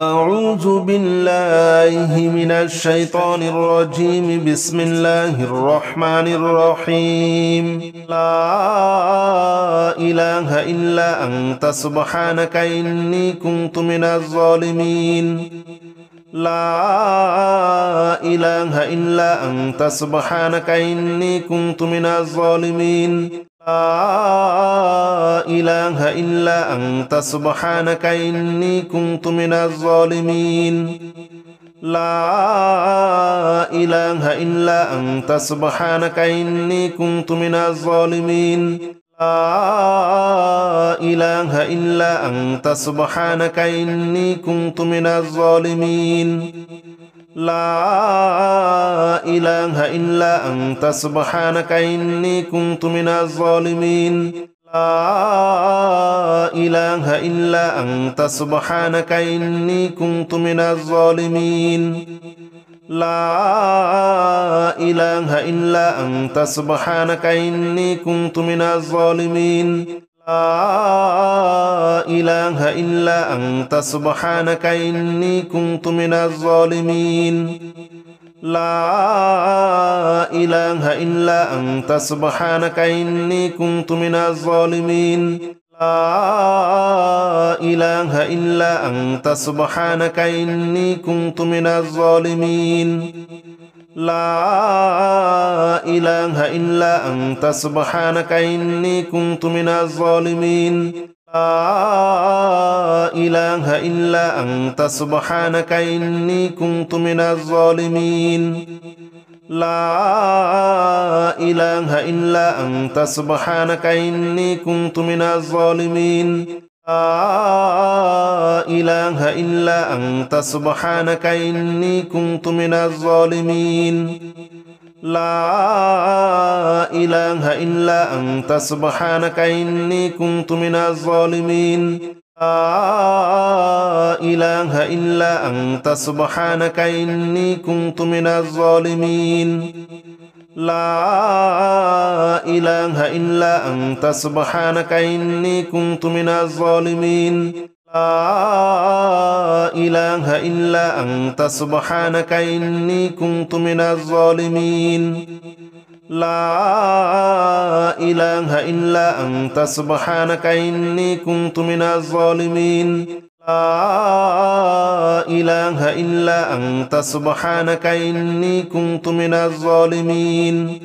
أعوذ بالله من الشيطان الرجيم. بسم الله الرحمن الرحيم. لا إله إلا أنت سبحانك إني كنت من الظالمين. لا إله إلا أنت سبحانك إني كنت من الظالمين. لا إله إلا أنت سبحانك إني كنت من الظالمين. لا إله إلا أنت سبحانك إني كنت من الظالمين. لا إله إلا أنت سبحانك إني كنت من الظالمين. لا إله إلا أنت سبحانك إني كنت من الظالمين. لا إله إلا أنت سبحانك إني كنت من الظالمين. لا إله إلا أنت سبحانك إني كنت من الظالمين. لا إله إلا أنت سبحانك إني كنت من الظالمين. لا إله إلا أنت سبحانك إني كنت من الظالمين. لا إله إلا أنت سبحانك إني كنت من الظالمين. لا إله إلا أنت سبحانك إني كنت من الظالمين. لا إله إلا أنت سبحانك إني كنت من الظالمين. لا إله إلا أنت سبحانك إني كنت من الظالمين. لا إله إلا أنت سبحانك إني كنت من الظالمين. لا إله إلا أنت سبحانك إني كنت من الظالمين. لا إله إلا أنت سبحانك إني كنت من الظالمين. لا إله إلا أنت سبحانك إني كنت من الظالمين. لا إله إلا أنت سبحانك إني كنت من الظالمين. لا إله إلا أنت سبحانك إني كنت من الظالمين. لا إله إلا أنت سبحانك إني كنت من الظالمين.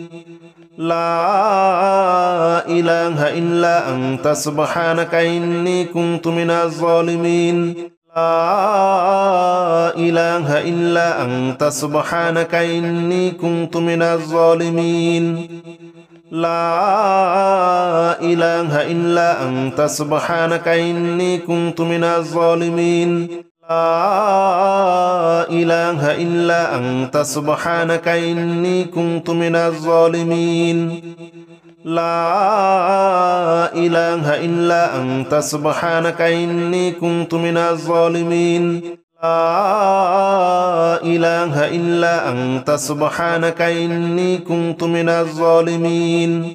لا إله إلا أنت سبحانك إني كنت من الظالمين. لا إله إلا أنت سبحانك إني كنت من الظالمين. لا إله إلا أنت سبحانك إني كنت من الظالمين. لا إله إلا أنت سبحانك إني كنت من الظالمين. لا إله إلا أنت سبحانك إني كنت من الظالمين. لا إله إلا أنت سبحانك إني كنت من الظالمين.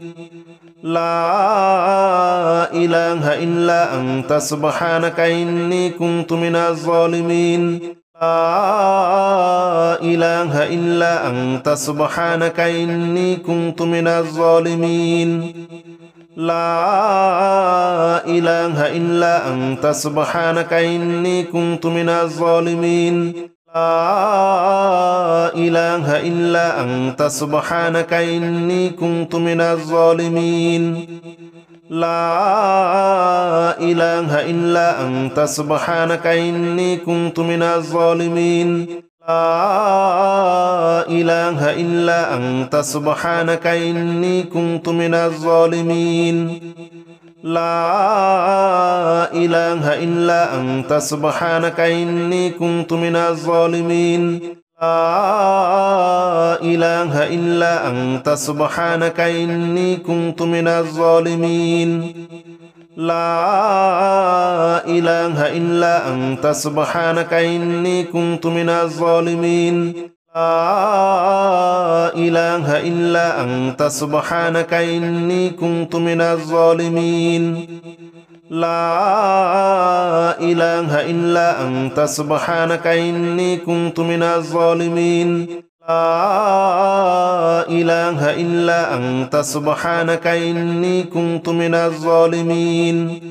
لا إله إلا أنت سبحانك إني كنت من الظالمين. لا إله إلا أنت سبحانك إني كنت من الظالمين. لا إله إلا أنت سبحانك إني كنت من الظالمين. لا إله إلا أنت سبحانك إني كنت من الظالمين. لا إله إلا أنت سبحانك إني كنت من الظالمين. لا إله إلا أنت سبحانك إني كنت من الظالمين. لا إله إلا أنت سبحانك إني كنت من الظالمين. لا إله إلا أنت سبحانك إني كنت من الظالمين. لا إله إلا أنت سبحانك إني كنت من الظالمين. لا إله إلا أنت سبحانك إني كنت من الظالمين. لا إله إلا أنت سبحانك إني كنت من الظالمين لا إله إلا أنت سبحانك إني كنت من الظالمين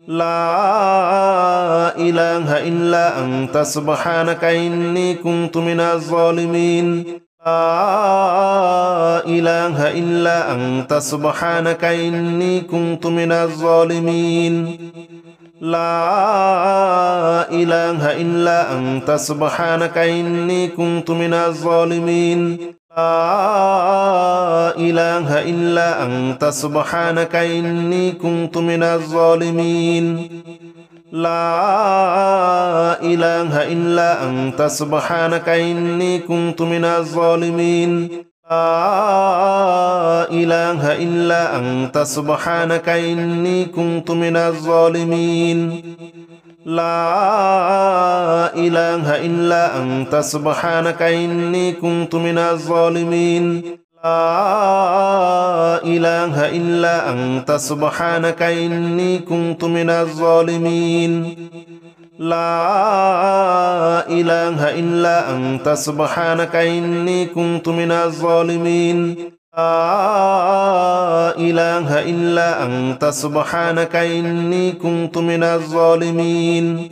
لا إله إلا أنت سبحانك إني كنت من الظالمين لا إله إلا أنت سبحانك إني كنت من الظالمين لا إله إلا أنت سبحانك إني كنت من الظالمين لا إله إلا أنت سبحانك إني كنت من الظالمين لا إله إلا أنت سبحانك إني كنت من الظالمين لا إله إلا أنت سبحانك إني كنت من الظالمين لا إله إلا أنت سبحانك إني كنت من الظالمين لا إله إلا أنت سبحانك إني كنت من الظالمين لا إله إلا أنت سبحانك إني كنت من الظالمين لا إله إلا أنت سبحانك إني كنت من الظالمين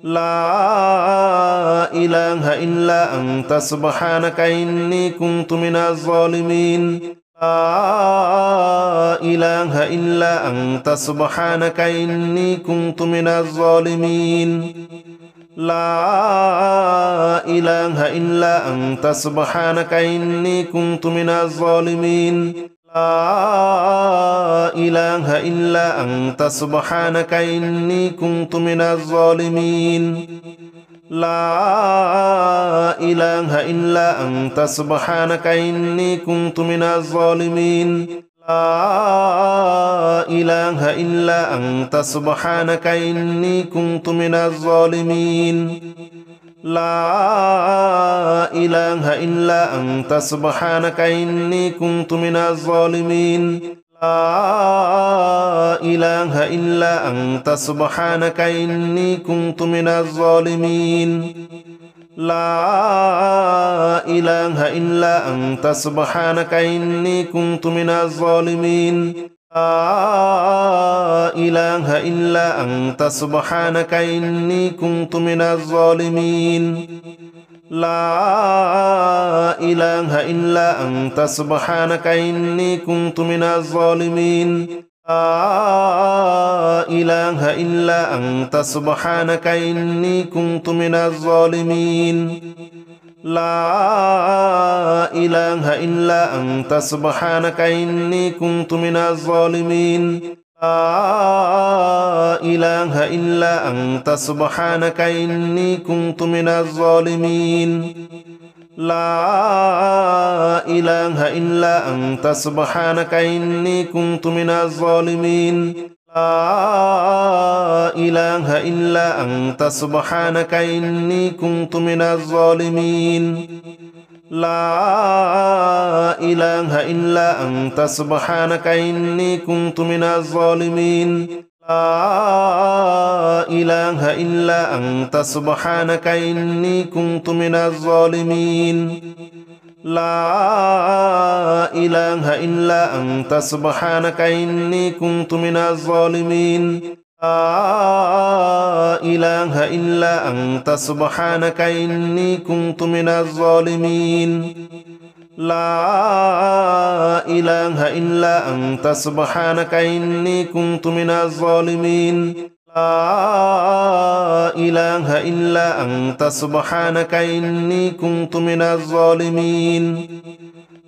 لا إله إلا أنت سبحانك إني كنت من الظالمين لا إله إلا أنت سبحانك إني كنت من الظالمين لا إله إلا أنت سبحانك إني كنت من الظالمين لا إله إلا أنت سبحانك إني كنت من الظالمين لا إله إلا أنت سبحانك إني كنت من الظالمين لا إله إلا أنت سبحانك إني كنت من الظالمين لا إله إلا أنت سبحانك إني كنت من الظالمين لا إله إلا أنت سبحانك إني كنت من الظالمين لا إله إلا أنت سبحانك إني كنت من الظالمين لا إله إلا أنت سبحانك إني كنت من الظالمين لا إله إلا أنت سبحانك إني كنت من الظالمين لا إله إلا أنت سبحانك إني كنت من الظالمين لا إله إلا أنت سبحانك إني كنت من الظالمين لا إله إلا أنت سبحانك إني كنت من الظالمين لا إله إلا أنت سبحانك إني كنت من الظالمين لا إله إلا أنت سبحانك إني كنت من الظالمين لا إله إلا أنت سبحانك إني كنت من الظالمين لا إله إلا أنت سبحانك إني كنت من الظالمين لا إله إلا أنت سبحانك إني كنت من الظالمين لا إله إلا أنت سبحانك إني كنت من الظالمين لا إله إلا أنت سبحانك إني كنت من الظالمين لا إله إلا أنت سبحانك إني كنت من الظالمين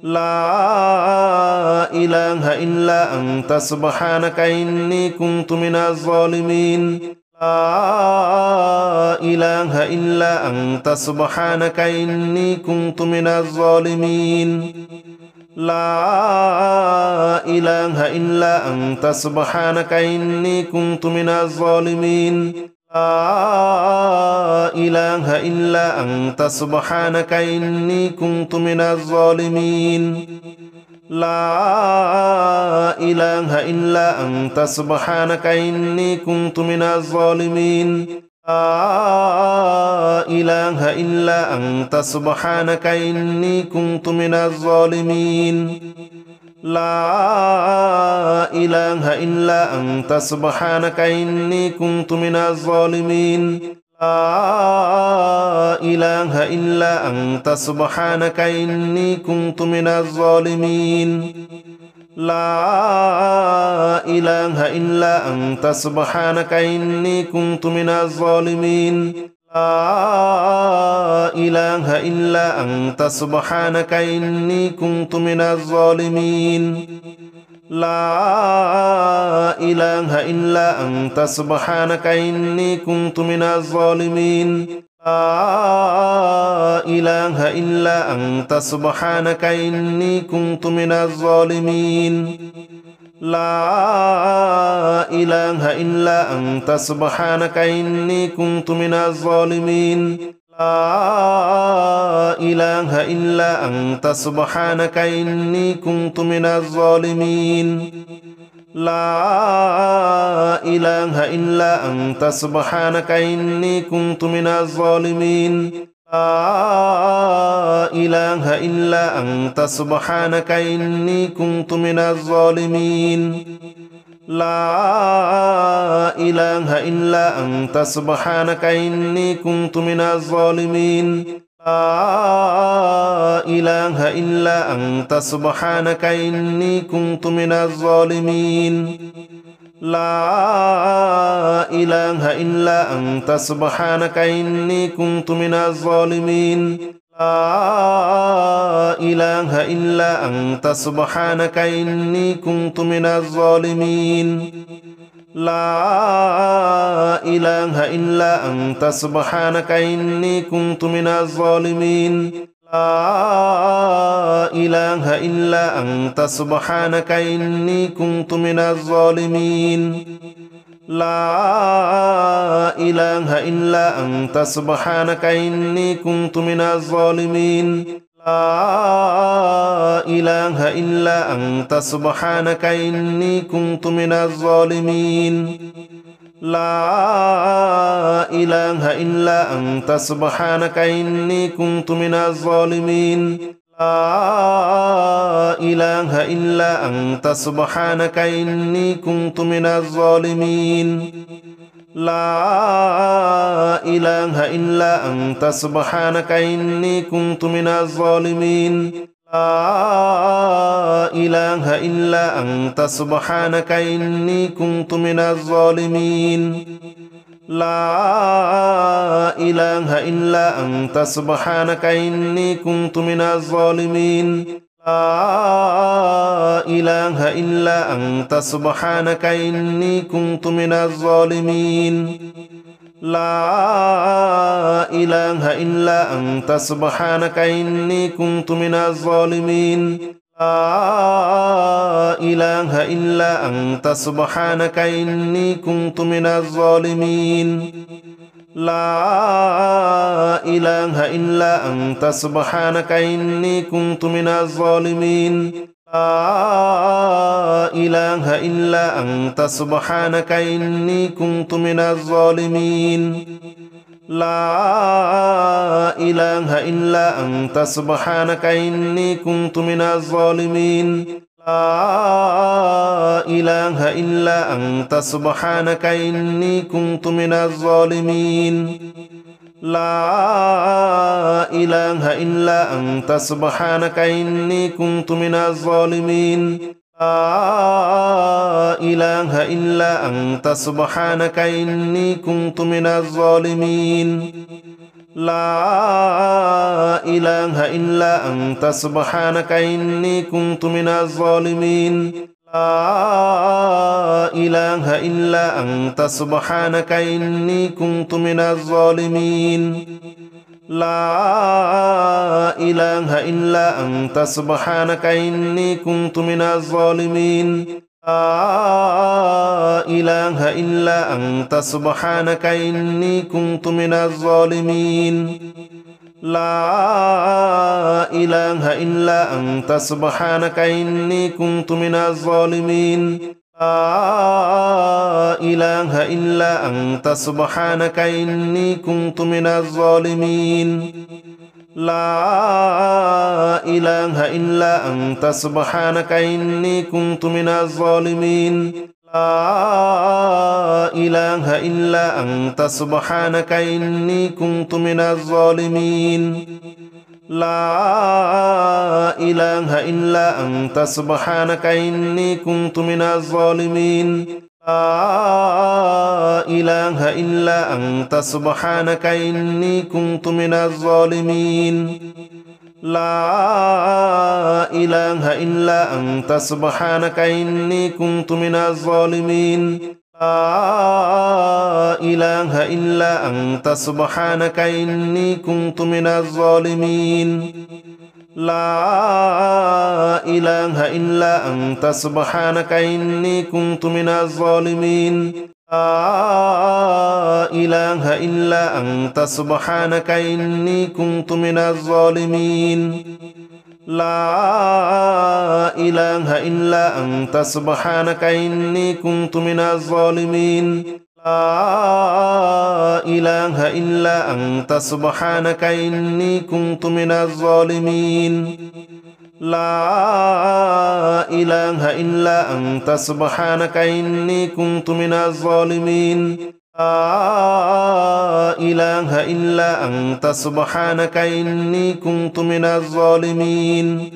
لا إله إلا أنت سبحانك إني كنت من الظالمين لا إله إلا أنت سبحانك إني كنت من الظالمين لا إله إلا أنت سبحانك إني كنت من الظالمين لا إله إلا أنت سبحانك إني كنت من الظالمين لا إله إلا أنت سبحانك إني كنت من الظالمين لا إله إلا أنت سبحانك إني كنت من الظالمين لا إله إلا أنت سبحانك إني كنت من الظالمين لا إله إلا أنت سبحانك إني كنت من الظالمين لا إله إلا أنت سبحانك إني كنت من الظالمين لا إله إلا أنت سبحانك إني كنت من الظالمين لا إله إلا أنت سبحانك إني كنت من الظالمين لا إله إلا أنت سبحانك إني كنت من الظالمين لا إله إلا أنت سبحانك إني كنت من الظالمين لا إله إلا أنت سبحانك إني كنت من الظالمين لا إله إلا أنت سبحانك إني كنت من الظالمين لا إله إلا أنت سبحانك إني كنت من الظالمين لا إله إلا أنت سبحانك إني كنت من الظالمين لا إله إلا أنت سبحانك إني كنت من الظالمين لا إله إلا أنت سبحانك إني كنت من الظالمين لا إله إلا أنت سبحانك إني كنت من الظالمين لا إله إلا أنت سبحانك إني كنت من الظالمين لا إله إلا أنت سبحانك إني كنت من الظالمين لا إله إلا أنت سبحانك إني كنت من الظالمين لا إله إلا أنت سبحانك إني كنت من الظالمين لا إله إلا أنت سبحانك إني كنت من الظالمين لا إله إلا أنت سبحانك إني كنت من الظالمين لا إله إلا أنت سبحانك إني كنت من الظالمين لا إله إلا أنت سبحانك إني كنت من الظالمين لا إله إلا أنت سبحانك إني كنت من الظالمين لا إله إلا أنت سبحانك إني كنت من الظالمين لا إله إلا أنت سبحانك إني كنت من الظالمين لا إله إلا أنت سبحانك إني كنت من الظالمين لا إله إلا أنت سبحانك إني كنت من الظالمين لا إله إلا أنت سبحانك إني كنت من الظالمين لا إله إلا أنت سبحانك إني كنت من الظالمين لا إله إلا أنت سبحانك إني كنت من الظالمين لا إله إلا أنت سبحانك إني كنت من الظالمين لا إله إلا أنت سبحانك إني كنت من الظالمين لا إله إلا أنت سبحانك إني كنت من الظالمين لا إله إلا أنت سبحانك إني كنت من الظالمين لا إله إلا أنت سبحانك إني كنت من الظالمين لا إله إلا أنت سبحانك إني كنت من الظالمين لا إله إلا أنت سبحانك إني كنت من الظالمين لا إله إلا أنت سبحانك إني كنت من الظالمين لا إله إلا أنت سبحانك إني كنت من الظالمين لا إله إلا أنت سبحانك إني كنت من الظالمين لا إله إلا أنت سبحانك إني كنت من الظالمين لا إله إلا أنت سبحانك إني كنت من الظالمين لا إله إلا أنت سبحانك إني كنت من الظالمين لا إله إلا أنت سبحانك إني كنت من الظالمين لا إله إلا أنت سبحانك إني كنت من الظالمين لا إله إلا أنت سبحانك إني كنت من الظالمين لا إله إلا أنت سبحانك إني كنت من الظالمين لا إله إلا أنت سبحانك إني كنت من الظالمين لا إله إلا أنت سبحانك إني كنت من الظالمين لا إله إلا أنت سبحانك إني كنت من الظالمين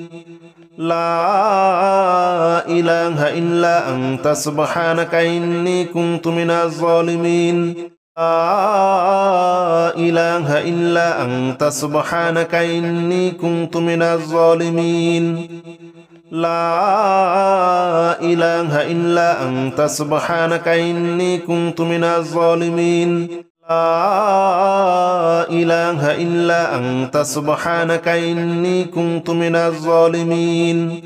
لا إله إلا أنت سبحانك إني كنت من الظالمين لا إله إلا أنت سبحانك إني كنت من الظالمين لا إله إلا أنت سبحانك إني كنت من الظالمين لا إله إلا أنت سبحانك إني كنت من الظالمين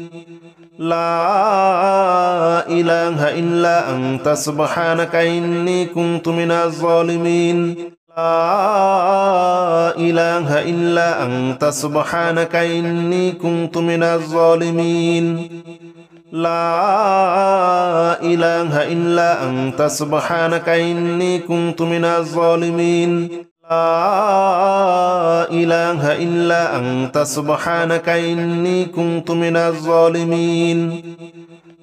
لا إله إلا أنت سبحانك إني كنت من الظالمين لا إله إلا أنت سبحانك إني كنت من الظالمين لا إله إلا أنت سبحانك إني كنت من الظالمين لا إله إلا أنت سبحانك إني كنت من الظالمين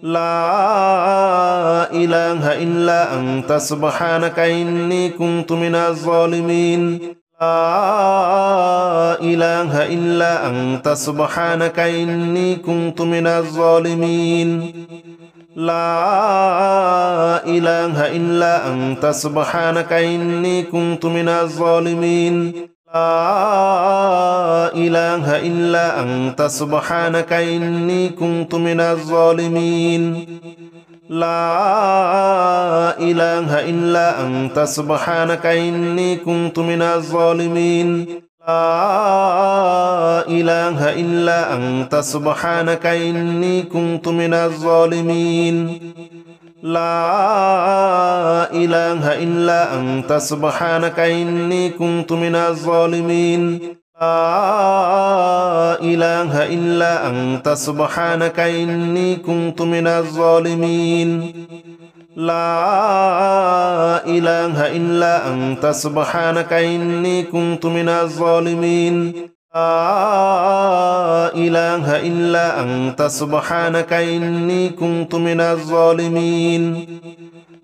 لا إله إلا أنت سبحانك إني كنت من الظالمين لا إله إلا أنت سبحانك إني كنت من الظالمين لا إله إلا أنت سبحانك إني كنت من الظالمين لا إله إلا أنت سبحانك إني كنت من الظالمين لا إله إلا أنت سبحانك إني كنت من الظالمين لا إله إلا أنت سبحانك إني كنت من الظالمين لا إله إلا أنت سبحانك إني كنت من الظالمين لا إله إلا أنت سبحانك إني كنت من الظالمين لا إله إلا أنت سبحانك إني كنت من الظالمين لا إله إلا أنت سبحانك إني كنت من الظالمين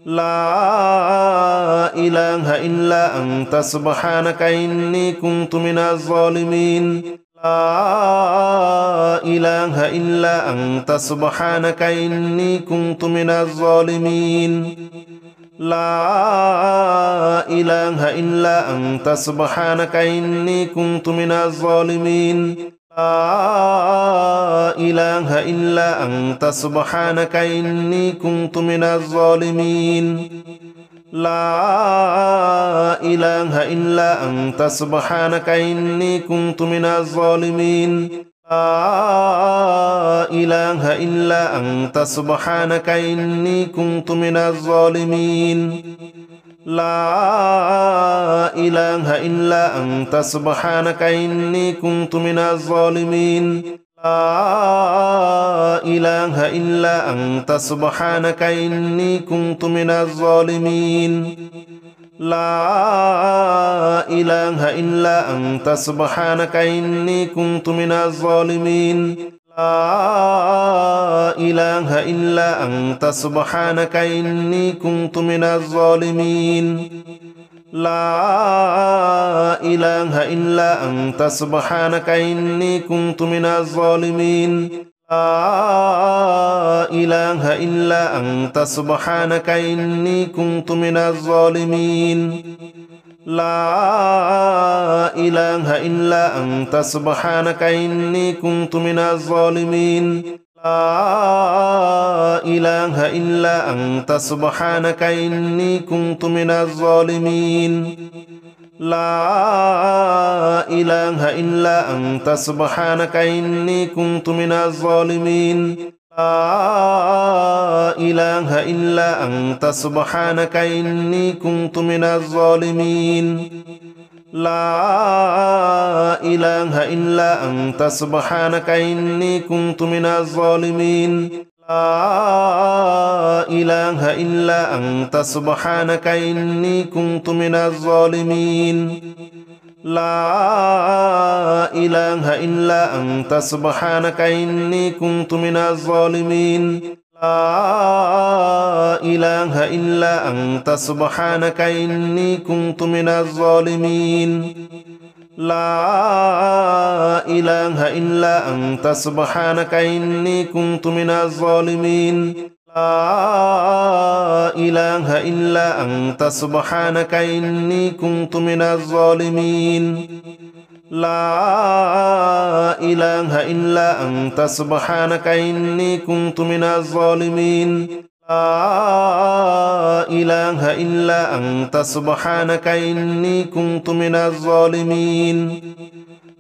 لا إله إلا أنت سبحانك إني كنت من الظالمين لا إله إلا أنت سبحانك إني كنت من الظالمين لا إله إلا أنت سبحانك إني كنت من الظالمين لا إله إلا أنت سبحانك إني كنت من الظالمين لا إله إلا أنت سبحانك إني كنت من الظالمين لا إله إلا أنت سبحانك إني كنت من الظالمين لا إله إلا أنت سبحانك إني كنت من الظالمين لا إله إلا أنت سبحانك إني كنت من الظالمين لا إله إلا أنت سبحانك إني كنت من الظالمين لا إله إلا أنت سبحانك إني كنت من الظالمين لا إله إلا أنت سبحانك إني كنت من الظالمين لا إله إلا أنت سبحانك إني كنت من الظالمين لا إله إلا أنت سبحانك إني كنت من الظالمين لا إله إلا أنت سبحانك إني كنت من الظالمين لا إله إلا أنت سبحانك إني كنت من الظالمين لا إله إلا أنت سبحانك إني كنت من الظالمين لا إله إلا أنت سبحانك إني كنت من الظالمين لا إله إلا أنت سبحانك إني كنت من الظالمين لا إله إلا أنت سبحانك إني كنت من الظالمين لا إله إلا أنت سبحانك إني كنت من الظالمين لا إله إلا أنت سبحانك إني كنت من الظالمين لا إله إلا أنت سبحانك إني كنت من الظالمين لا إله إلا أنت سبحانك إني كنت من الظالمين لا إله إلا أنت سبحانك إني كنت من الظالمين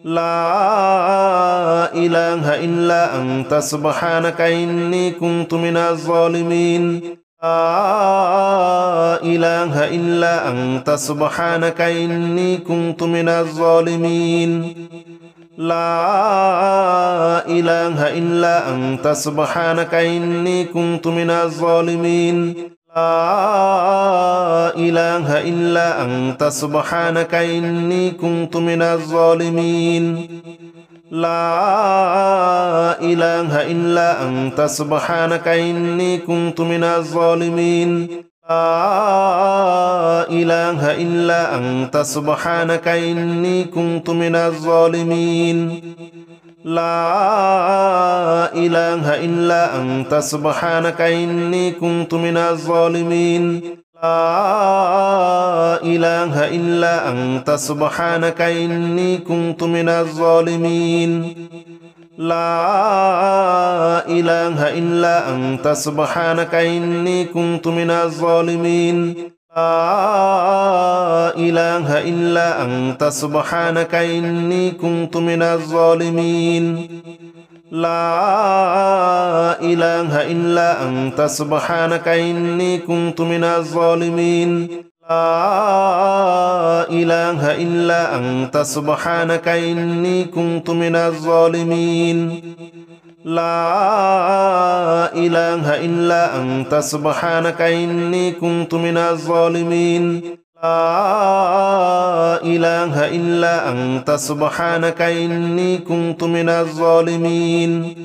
لا إله إلا أنت سبحانك إني كنت من الظالمين لا إله إلا أنت سبحانك إني كنت من الظالمين لا إله إلا أنت سبحانك إني كنت من الظالمين لا إله إلا أنت سبحانك إني كنت من الظالمين لا إله إلا أنت سبحانك إني كنت من الظالمين لا إله إلا أنت سبحانك إني كنت من الظالمين لا إله إلا أنت سبحانك إني كنت من الظالمين لا إله إلا أنت سبحانك إني كنت من الظالمين لا إله إلا أنت سبحانك إني كنت من الظالمين لا إله إلا أنت سبحانك إني كنت من الظالمين لا إله إلا أنت سبحانك إني كنت من الظالمين لا إله إلا أنت سبحانك إني كنت من الظالمين لا إله إلا أنت سبحانك إني كنت من الظالمين لا إله إلا أنت سبحانك إني كنت من الظالمين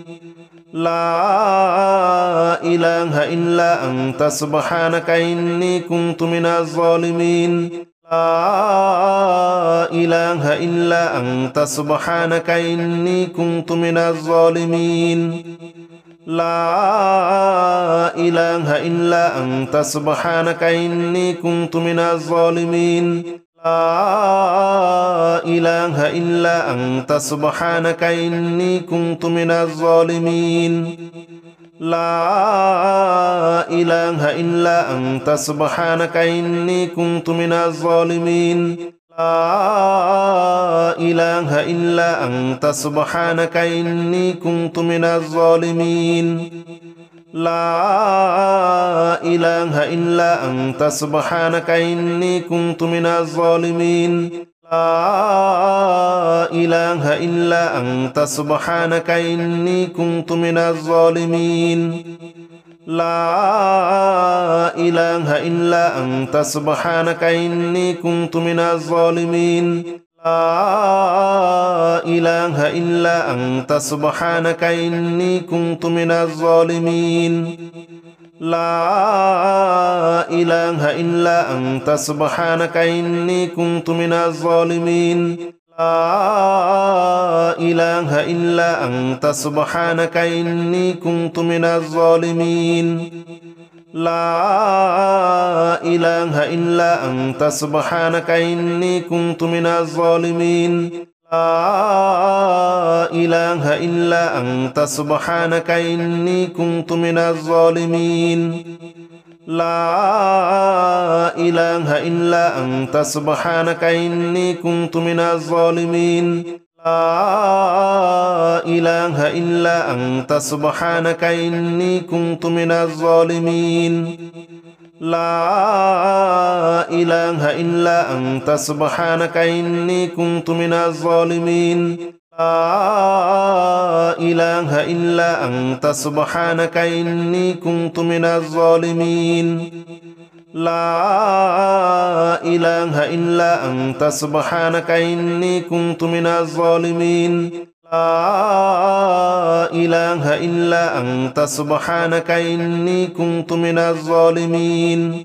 لا إله إلا أنت سبحانك إني كنت من الظالمين لا إله إلا أنت سبحانك إني كنت من الظالمين لا إله إلا أنت سبحانك إني كنت من الظالمين لا إله إلا أنت سبحانك إني كنت من الظالمين لا إله إلا أنت سبحانك إني كنت من الظالمين لا إله إلا أنت سبحانك إني كنت من الظالمين لا إله إلا أنت سبحانك إني كنت من الظالمين لا إله إلا أنت سبحانك إني كنت من الظالمين لا إله إلا أنت سبحانك إني كنت من الظالمين لا إله إلا أنت سبحانك إني كنت من الظالمين لا إله إلا أنت سبحانك إني كنت من الظالمين لا إله إلا أنت سبحانك إني كنت من الظالمين لا إله إلا أنت سبحانك إني كنت من الظالمين لا إله إلا أنت سبحانك إني كنت من الظالمين لا إله إلا أنت سبحانك إني كنت من الظالمين لا إله إلا أنت سبحانك إني كنت من الظالمين لا إله إلا أنت سبحانك إني كنت من الظالمين لا إله إلا أنت سبحانك إني كنت من الظالمين لا إله إلا أنت سبحانك إني كنت من الظالمين لا إله إلا أنت سبحانك إني كنت من الظالمين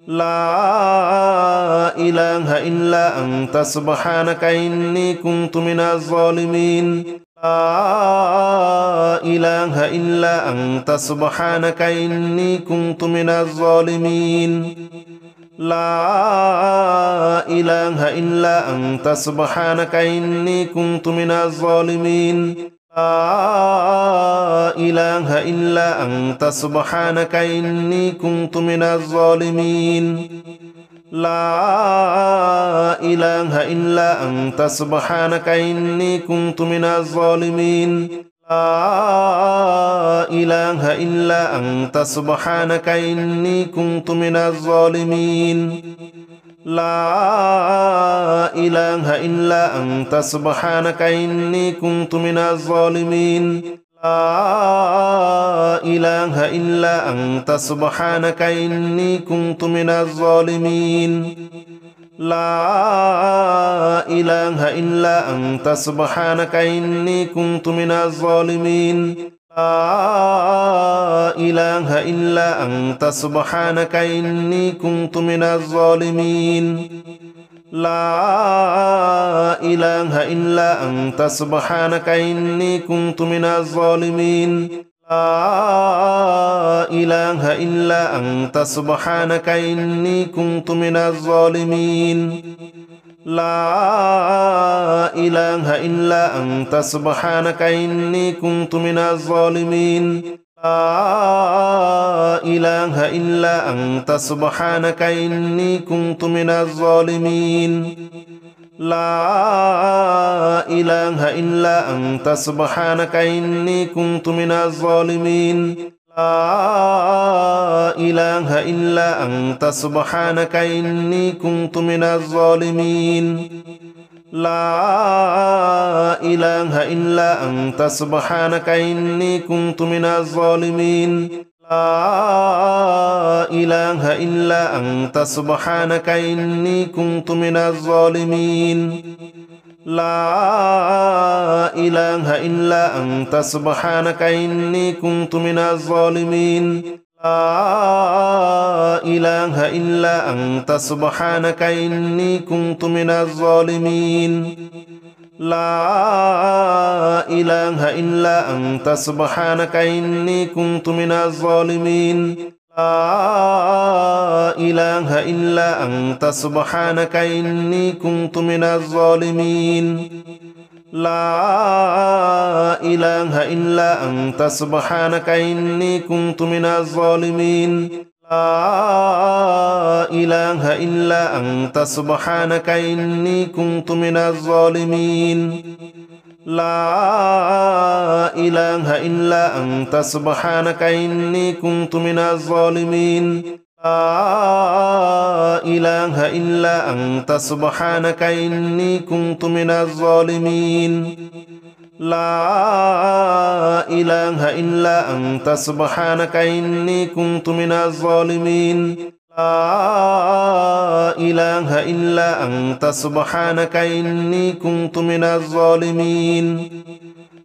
لا إله إلا أنت سبحانك إني كنت من الظالمين لا إله إلا أنت سبحانك إني كنت من الظالمين لا إله إلا أنت سبحانك إني كنت من الظالمين لا إله إلا أنت سبحانك إني كنت من الظالمين لا إله إلا أنت سبحانك إني كنت من الظالمين لا إله إلا أنت سبحانك إني كنت من الظالمين لا إله إلا أنت سبحانك إني كنت من الظالمين لا إله إلا أنت سبحانك إني كنت من الظالمين لا إله إلا أنت سبحانك إني كنت من الظالمين لا إله إلا أنت سبحانك إني كنت من الظالمين لا إله إلا أنت سبحانك إني كنت من الظالمين لا إله إلا أنت سبحانك إني كنت من الظالمين لا إله إلا أنت سبحانك إني كنت من الظالمين لا إله إلا أنت سبحانك إني كنت من الظالمين لا إله إلا أنت سبحانك إني كنت من الظالمين لا إله إلا أنت سبحانك إني كنت من الظالمين لا إله إلا أنت سبحانك إني كنت من الظالمين لا إله إلا أنت سبحانك إني كنت من الظالمين لا إله إلا أنت سبحانك إني كنت من الظالمين لا إله إلا أنت سبحانك إني كنت من الظالمين لا إله إلا أنت سبحانك إني كنت من الظالمين لا إله إلا أنت سبحانك إني كنت من الظالمين لا إله إلا أنت سبحانك إني كنت من الظالمين لا إله إلا أنت سبحانك إني كنت من الظالمين لا إله إلا أنت سبحانك إني كنت من الظالمين لا إله إلا أنت سبحانك إني كنت من الظالمين لا إله إلا أنت سبحانك إني كنت من الظالمين لا إله إلا أنت سبحانك إني كنت من الظالمين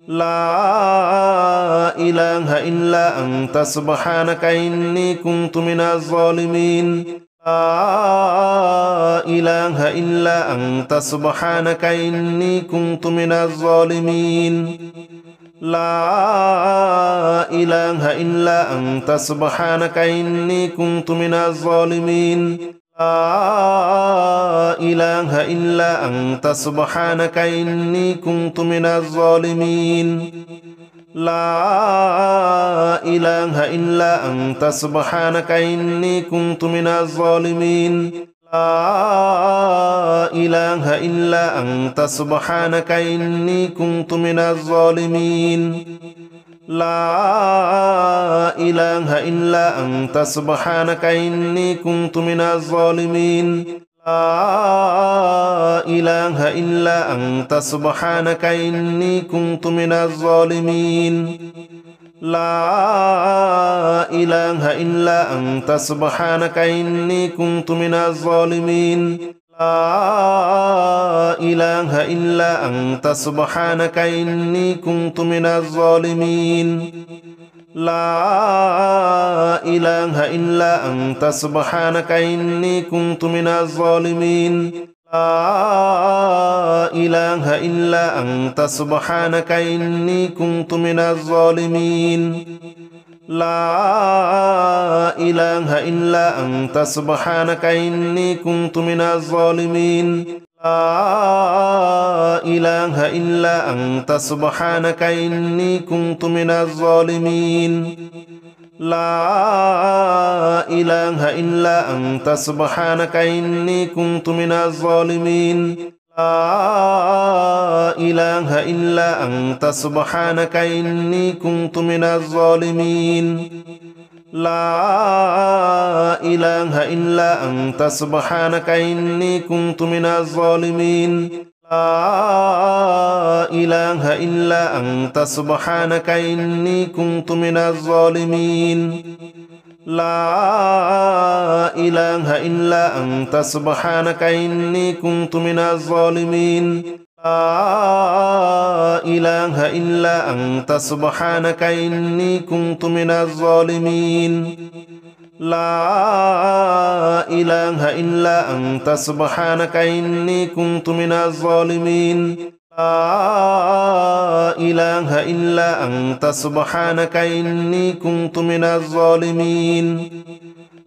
لا إله إلا أنت سبحانك إني كنت من الظالمين لا إله إلا أنت سبحانك إني كنت من الظالمين لا إله إلا أنت سبحانك إني كنت من الظالمين لا إله إلا أنت سبحانك إني كنت من الظالمين لا إله إلا أنت سبحانك إني كنت من الظالمين لا إله إلا أنت سبحانك إني كنت من الظالمين لا إله إلا أنت سبحانك إني كنت من الظالمين لا إله إلا أنت سبحانك إني كنت من الظالمين لا إله إلا أنت سبحانك إني كنت من الظالمين لا إله إلا أنت سبحانك إني كنت من الظالمين لا إله إلا أنت سبحانك إني كنت من الظالمين لا إله إلا أنت سبحانك إني كنت من الظالمين لا إله إلا أنت سبحانك إني كنت من الظالمين لا إله إلا أنت سبحانك إني كنت من الظالمين لا إله إلا أنت سبحانك إني كنت من الظالمين لا إله إلا أنت سبحانك إني كنت من الظالمين لا إله إلا أنت سبحانك إني كنت من الظالمين لا إله إلا أنت سبحانك إني كنت من الظالمين لا إله إلا أنت سبحانك إني كنت من الظالمين لا إله إلا أنت سبحانك إني كنت من الظالمين لا إله إلا أنت سبحانك إني كنت من الظالمين لا إله إلا أنت سبحانك إني كنت من الظالمين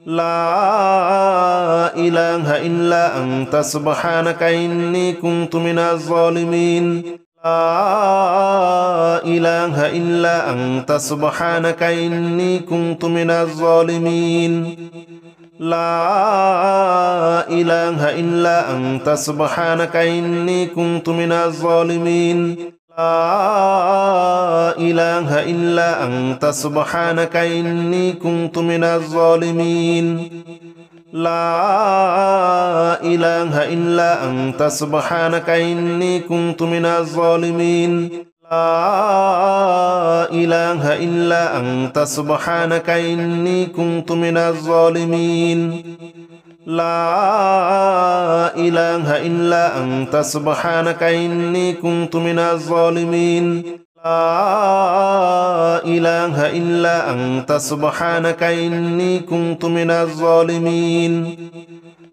لا إله إلا أنت سبحانك إني كنت من الظالمين لا إله إلا أنت سبحانك إني كنت من الظالمين لا إله إلا أنت سبحانك إني كنت من الظالمين لا إله إلا أنت سبحانك إني كنت من الظالمين لا إله إلا أنت سبحانك إني كنت من الظالمين لا إله إلا أنت سبحانك إني كنت من الظالمين لا إله إلا أنت سبحانك إني كنت من الظالمين لا إله إلا أنت سبحانك إني كنت من الظالمين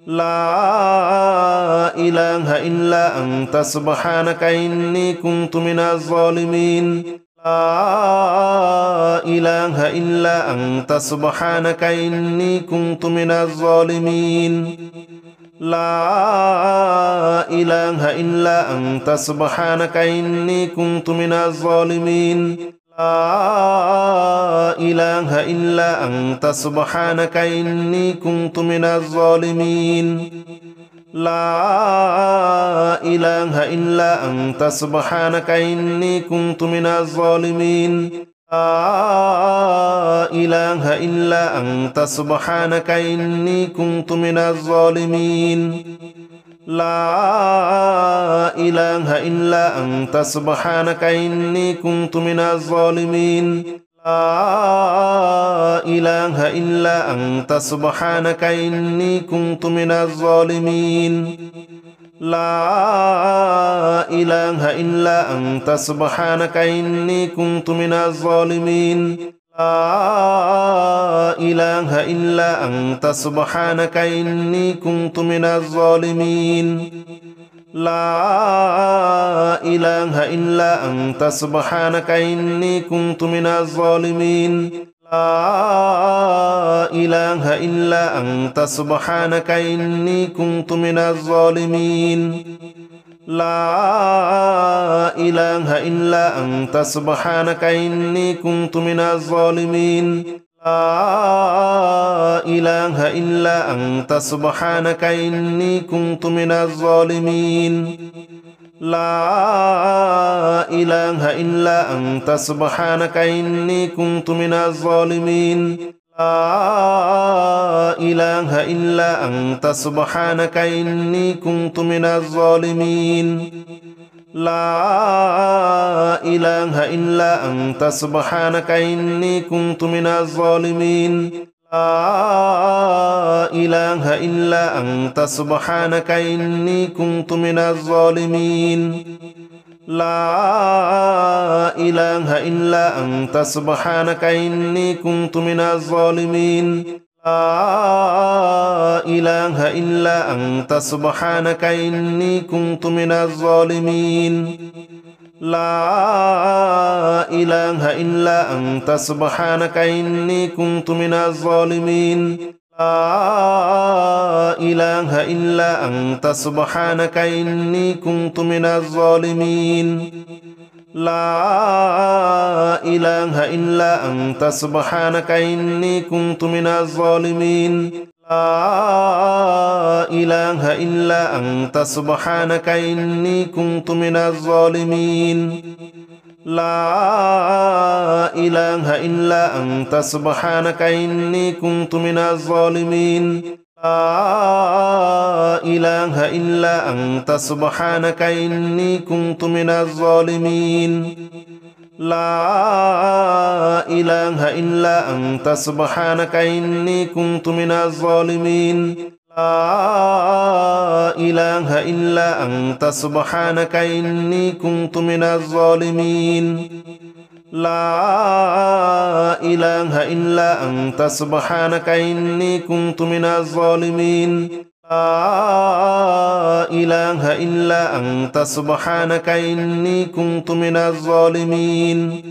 لا إله إلا أنت سبحانك إني كنت من الظالمين لا إله إلا أنت سبحانك إني كنت من الظالمين لا إله إلا أنت سبحانك إني كنت من الظالمين لا إله إلا أنت سبحانك إني كنت من الظالمين لا إله إلا أنت سبحانك إني كنت من الظالمين لا إله إلا أنت سبحانك إني كنت من الظالمين لا إله إلا أنت سبحانك إني كنت من الظالمين لا إله إلا أنت سبحانك إني كنت من الظالمين لا إله إلا أنت سبحانك إني كنت من الظالمين لا إله إلا أنت سبحانك إني كنت من الظالمين لا إله إلا أنت سبحانك إني كنت من الظالمين لا إله إلا أنت سبحانك إني كنت من الظالمين لا إله إلا أنت سبحانك إني كنت من الظالمين لا إله إلا أنت سبحانك إني كنت من الظالمين لا إله إلا أنت سبحانك إني كنت من الظالمين لا إله إلا أنت سبحانك إني كنت من الظالمين لا إله إلا أنت سبحانك إني كنت من الظالمين لا إله إلا أنت سبحانك إني كنت من الظالمين لا إله إلا أنت سبحانك إني كنت من الظالمين لا إله إلا أنت سبحانك إني كنت من الظالمين لا إله إلا أنت سبحانك إني كنت من الظالمين لا إله إلا أنت سبحانك إني كنت من الظالمين لا إله إلا أنت سبحانك إني كنت من الظالمين لا إله إلا أنت سبحانك إني كنت من الظالمين لا إله إلا أنت سبحانك إني كنت من الظالمين لا إله إلا أنت سبحانك إني كنت من الظالمين لا إله إلا أنت سبحانك إني كنت من الظالمين لا إله إلا أنت سبحانك إني كنت من الظالمين لا إله إلا أنت سبحانك إني كنت من الظالمين لا إله إلا أنت سبحانك إني كنت من الظالمين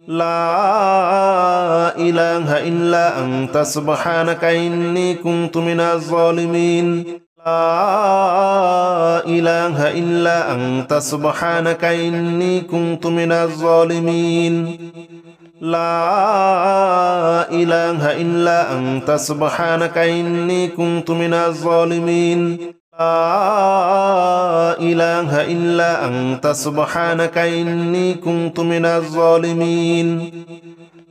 لا إله إلا أنت سبحانك إني كنت من الظالمين لا إله إلا أنت سبحانك إني كنت من الظالمين لا إله إلا أنت سبحانك إني كنت من الظالمين لا إله إلا أنت سبحانك إني كنت من الظالمين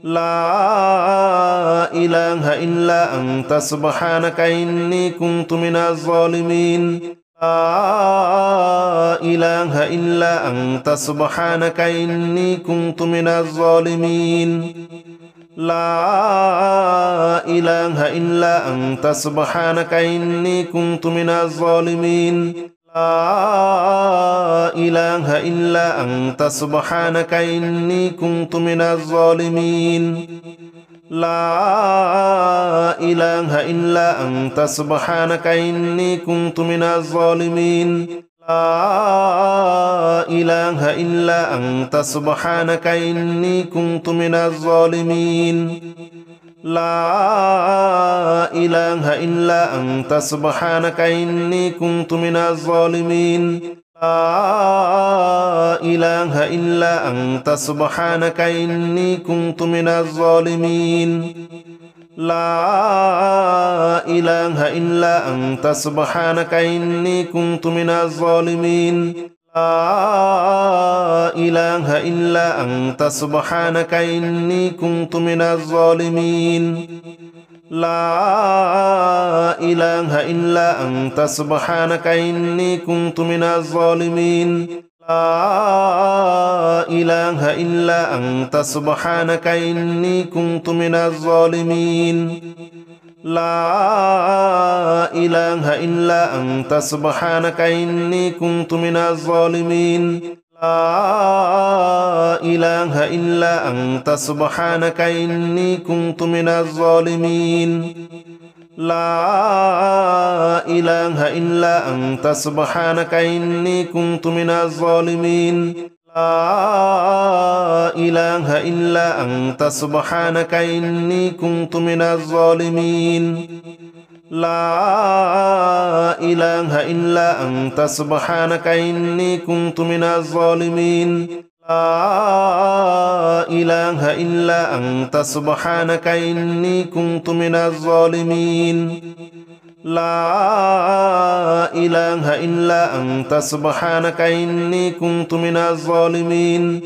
لا إله إلا أنت سبحانك إني كنت من الظالمين لا إله إلا أنت سبحانك إني كنت من الظالمين لا إله إلا أنت سبحانك إني كنت من الظالمين لا إله إلا أنت سبحانك إني كنت من الظالمين لا إله إلا أنت سبحانك إني كنت من الظالمين لا إله إلا أنت سبحانك إني كنت من الظالمين لا إله إلا أنت سبحانك إني كنت من الظالمين لا إله إلا أنت سبحانك إني كنت من الظالمين لا إله إلا أنت سبحانك إني كنت من الظالمين لا إله إلا أنت سبحانك إني كنت من الظالمين لا إله إلا أنت سبحانك إني كنت من الظالمين لا إله إلا أنت سبحانك إني كنت من الظالمين لا إله إلا أنت سبحانك إني كنت من الظالمين لا إله إلا أنت سبحانك إني كنت من الظالمين لا إله إلا أنت سبحانك إني كنت من الظالمين لا إله إلا أنت سبحانك إني كنت من الظالمين لا إله إلا أنت سبحانك إني كنت من الظالمين لا إله إلا أنت سبحانك إني كنت من الظالمين لا إله إلا أنت سبحانك إني كنت من الظالمين